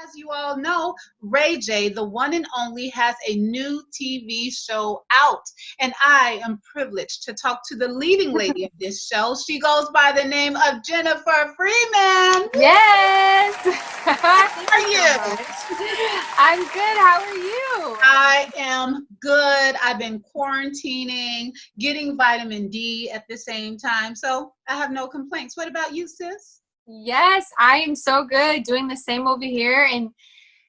as you all know, Ray J, the one and only, has a new TV show out. And I am privileged to talk to the leading lady of this show. She goes by the name of Jennifer Freeman. Yes. How are you? I'm good. How are you? I am good. I've been quarantining, getting vitamin D at the same time. So I have no complaints. What about you, sis? Yes, I am so good. Doing the same over here and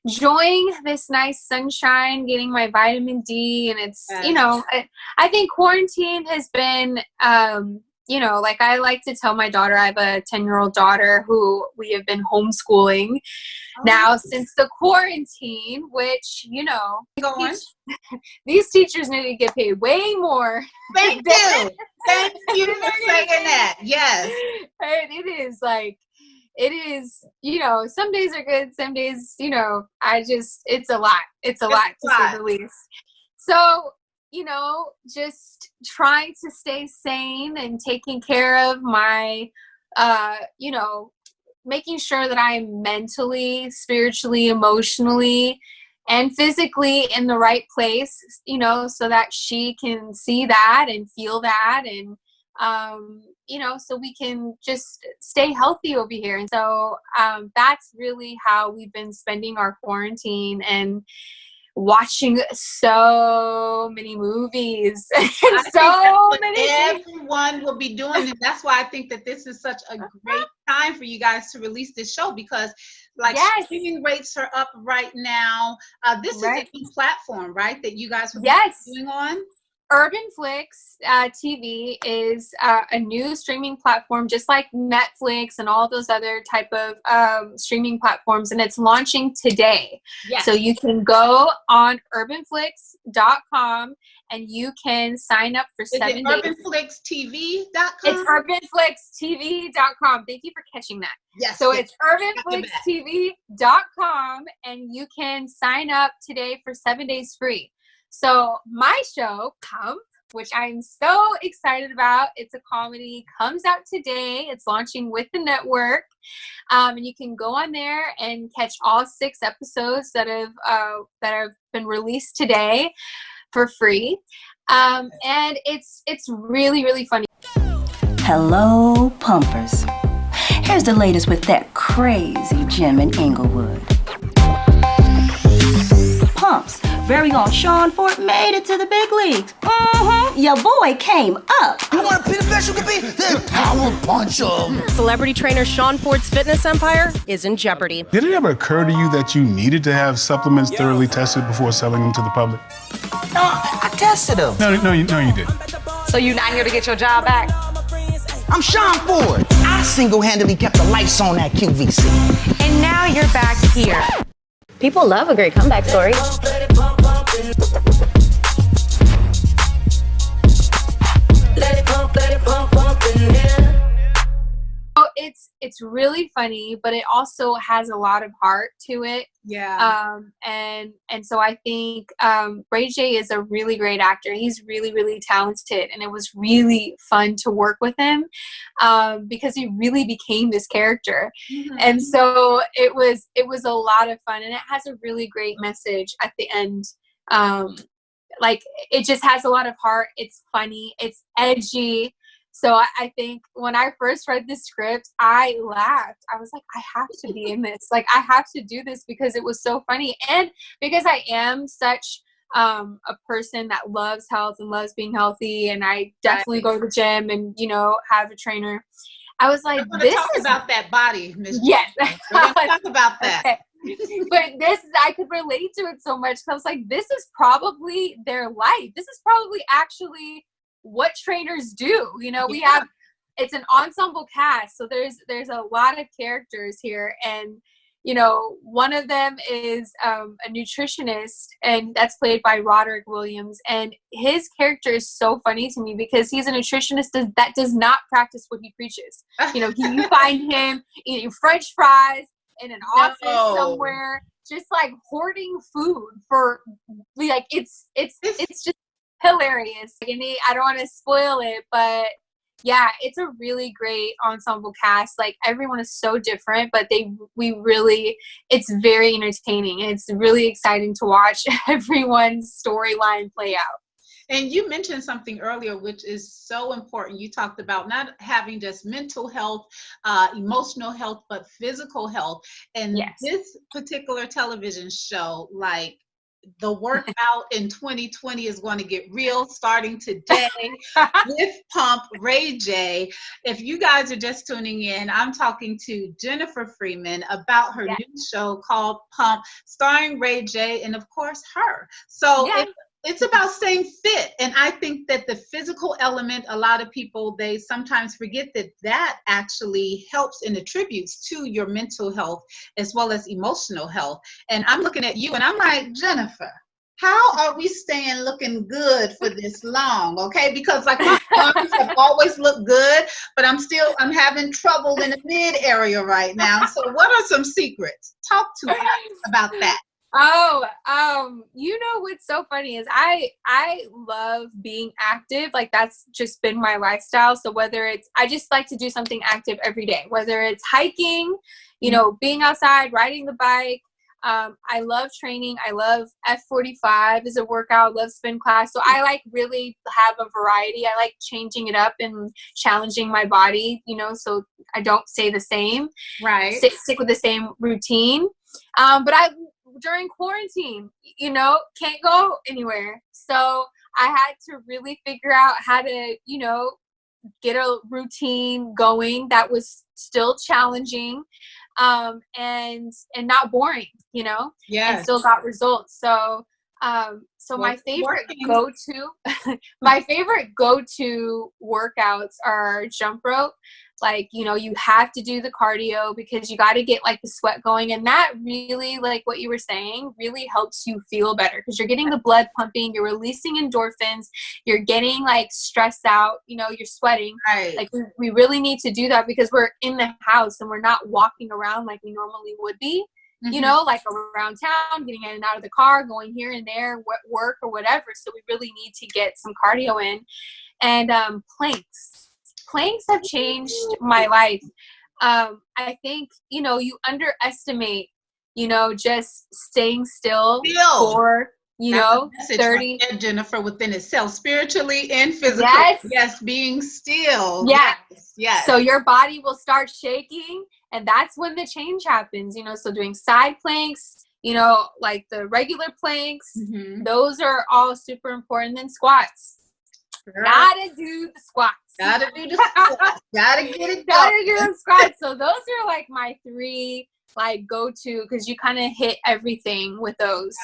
enjoying this nice sunshine, getting my vitamin D. And it's, I think quarantine has been, like I like to tell my daughter, I have a 10-year-old daughter who we have been homeschooling now since the quarantine, which, these teachers need to get paid way more. Thank you. Thank you for saying that. Yes. And it is, some days are good. Some days, it's a lot. It's a lot to say the least. So, just trying to stay sane and taking care of my, making sure that I'm mentally, spiritually, emotionally, and physically in the right place, so that she can see that and feel that and, so we can just stay healthy over here. And so that's really how we've been spending our quarantine and watching so many movies. Everyone will be doing it. That's why I think that this is such a great time for you guys to release this show, because streaming rates are up right now. This is a new platform, right, that you guys will be doing on? UrbanFlix TV is a new streaming platform, just like Netflix and all those other type of streaming platforms, and it's launching today. Yes. So you can go on UrbanFlix.com and you can sign up for 7 days. UrbanFlixTV.com? It's UrbanFlixTV.com. Thank you for catching that. Yes. So it's UrbanFlixTV.com and you can sign up today for 7 days free. So my show, Come, which I'm so excited about, it's a comedy, comes out today. It's launching with the network. And you can go on there and catch all 6 episodes that have been released today for free. And it's really, really funny. Hello, pumpers. Here's the latest with that crazy gem in Inglewood. Pumps. Very own Sean Ford made it to the big leagues. Your boy came up. You want to be the best you can be? Then power punch him. Celebrity trainer Sean Ford's fitness empire is in jeopardy. Did it ever occur to you that you needed to have supplements thoroughly tested before selling them to the public? No, I tested them. No, you didn't. So you not here to get your job back? I'm Sean Ford. I single-handedly kept the lights on at QVC. And now you're back here. People love a great comeback story. It's really funny, but it also has a lot of heart to it. Yeah. And so I think Ray J is a really great actor. He's really, really talented, and it was really fun to work with him because he really became this character. Mm-hmm. And so it was a lot of fun, and it has a really great message at the end. It just has a lot of heart. It's funny. It's edgy. So I think when I first read the script, I laughed. I was like, I have to be in this. I have to do this because it was so funny. And because I am such a person that loves health and loves being healthy, and I definitely go to the gym and, have a trainer. I was like, we're going to talk about that body, Ms. Yes. We're going to talk about that. Okay. But I could relate to it so much. I was like, this is probably their life. This is probably actually what trainers do. We have, it's an ensemble cast, so there's a lot of characters here, and one of them is a nutritionist, and that's played by Redaric Williams, and his character is so funny to me because he's a nutritionist that does not practice what he preaches. You find him eating French fries in an office somewhere, just hoarding food for it's just hilarious. I don't want to spoil it, but Yeah, it's a really great ensemble cast. Like, everyone is so different, but it's very entertaining. And it's really exciting to watch everyone's storyline play out. And you mentioned something earlier, which is so important. You talked about not having just mental health, emotional health, but physical health. And Yes. this particular television show, like, the workout in 2020 is going to get real starting today with Pump Ray J. If you guys are just tuning in, I'm talking to Jennifer Freeman about her new show called Pump, starring Ray J and, of course, her. So it's about staying fit. And I think that the physical element, a lot of people, they sometimes forget that actually helps and attributes to your mental health as well as emotional health. And I'm looking at you and I'm like, Jennifer, how are we staying looking good for this long? Okay, because like my arms have always looked good, but I'm having trouble in the mid area right now. So what are some secrets? Talk to us about that. You know what's so funny is I love being active. Like, that's just been my lifestyle. So I just like to do something active every day, whether it's hiking, being outside, riding the bike. I love training. I love F45 as a workout, love spin class. So I really have a variety. I like changing it up and challenging my body, so I don't stay the same. Right. Stick with the same routine. But during quarantine, can't go anywhere. So I had to really figure out how to, get a routine going that was still challenging, and not boring, and still got results. So my favorite go-to workouts are jump rope. Like, you have to do the cardio because you got to get like the sweat going. And that really, like what you were saying, really helps you feel better because you're getting the blood pumping, you're releasing endorphins, you're getting like stressed out, you're sweating. Right. Like we really need to do that because we're in the house and we're not walking around like we normally would be. Like around town, getting in and out of the car, going here and there, work or whatever. So we really need to get some cardio in. And planks have changed my life. I think, you underestimate, just staying still for, 30. Right, Jennifer, within itself, spiritually and physically. Yes, being still. Yes. So your body will start shaking, and that's when the change happens, so doing side planks, like the regular planks, those are all super important. Then squats. Gotta do the squats. Gotta do the squats. Gotta get it done. Gotta do the squats. So those are like my 3 like go-to, because you kind of hit everything with those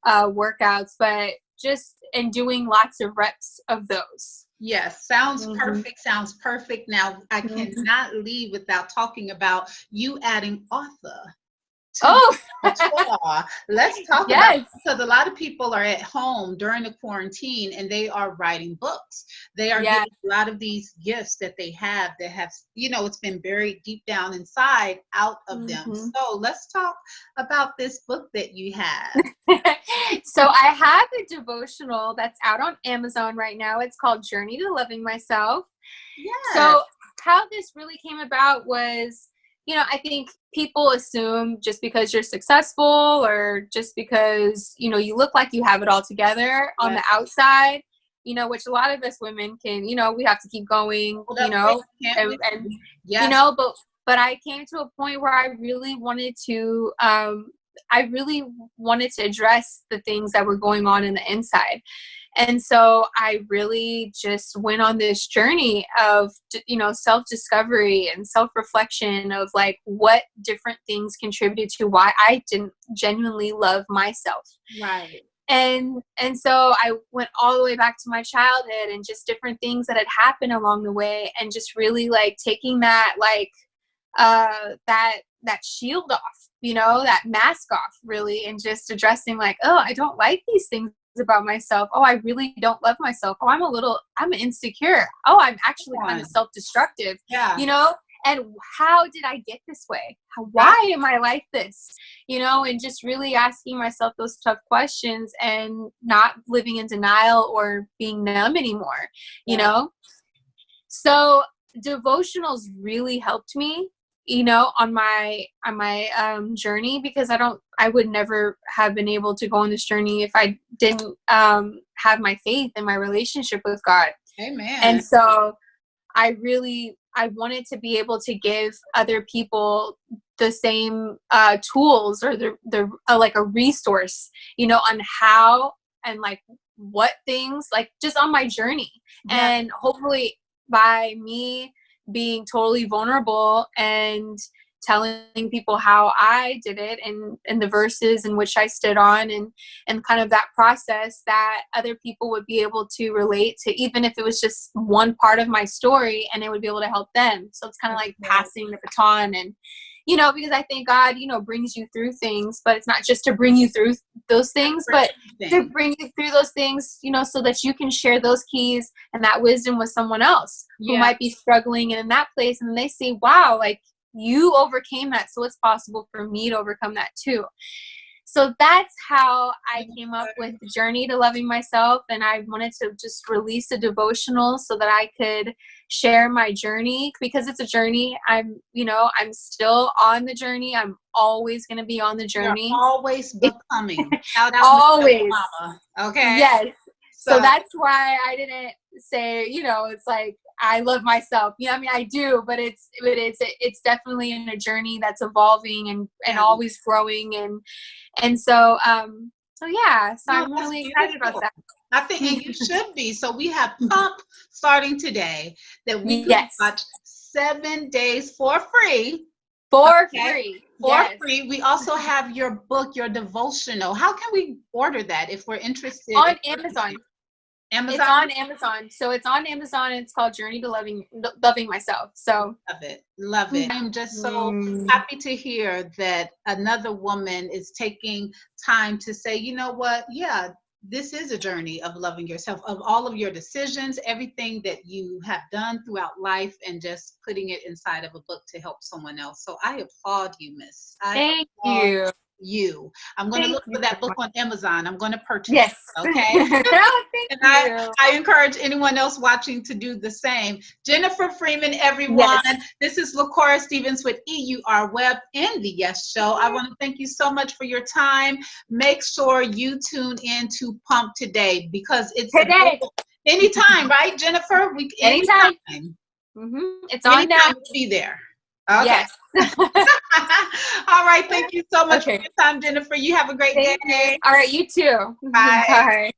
workouts, but just and doing lots of reps of those. Yes, sounds perfect. Sounds perfect. Now I cannot leave without talking about you adding author. Let's talk about it, because a lot of people are at home during the quarantine and they are writing books. They are getting a lot of these gifts that they have it's been buried deep down inside out of them. So let's talk about this book that you have. So I have a devotional that's out on Amazon right now. It's called Journey to Loving Myself. Yes. So how this really came about was, I think people assume just because you're successful or just because, you look like you have it all together on the outside, which a lot of us women can, we have to keep going, but I came to a point where I really wanted to address the things that were going on in the inside. And so I really just went on this journey of, self-discovery and self-reflection of like what different things contributed to why I didn't genuinely love myself. Right. And so I went all the way back to my childhood and just different things that had happened along the way, and just really like taking that, like, that shield off, that mask off really, and just addressing like, oh, I don't like these things about myself. Oh, I really don't love myself. Oh, I'm insecure. Oh, I'm actually kind of self-destructive. And how did I get this way? Why am I like this? And just really asking myself those tough questions and not living in denial or being numb anymore, So devotionals really helped me, you know, on my journey, because I would never have been able to go on this journey if I didn't have my faith and my relationship with God. Amen. And so I wanted to be able to give other people the same tools, or the like a resource, you know, on how and like what things, like just on my journey. Yeah. And hopefully by me being totally vulnerable and telling people how I did it, and the verses in which I stood on, and kind of that process, that other people would be able to relate to, even if it was just one part of my story, and it would be able to help them. So it's kind of like passing the baton. And, you know, because I think God, you know, brings you through things, but it's not just to bring you through those things, but to bring you through those things, you know, so that you can share those keys and that wisdom with someone else who might be struggling in that place. And they say, wow, like, you overcame that, so it's possible for me to overcome that too. So that's how I came up with the journey to loving myself. And I wanted to just release a devotional so that I could share my journey, because it's a journey. I'm still on the journey. I'm always going to be on the journey. You're always becoming. Always. Mama. Okay. Yes. So that's why I didn't say, you know, it's like, I love myself. Yeah, I mean, I do, but it's definitely in a journey that's evolving and always growing. And so yeah, so I'm really excited about that. I think and you should be. So we have Pump starting today that we can watch 7 days for free. For free. We also have your book, your devotional. How can we order that if we're interested? On Amazon. It's on Amazon. So it's on Amazon, and it's called Journey to Loving Myself. So love it. I'm just so happy to hear that another woman is taking time to say, you know what? Yeah, this is a journey of loving yourself, of all of your decisions, everything that you have done throughout life, and just putting it inside of a book to help someone else. So I applaud you, Miss. Thank you. I'm going to look for that book on Amazon. I'm going to purchase it. Okay. Thank you. I encourage anyone else watching to do the same. Jennifer Freeman, everyone. This is LaCora Stevens with EUR Web in the Yes Show. I want to thank you so much for your time. Make sure you tune in to Pump today, because it's today. Anytime, right, Jennifer? Anytime. It's on now. We'll be there. Okay. Yes. All right. Thank you so much for your time, Jennifer. You have a great day. All right. You too. Bye. Bye.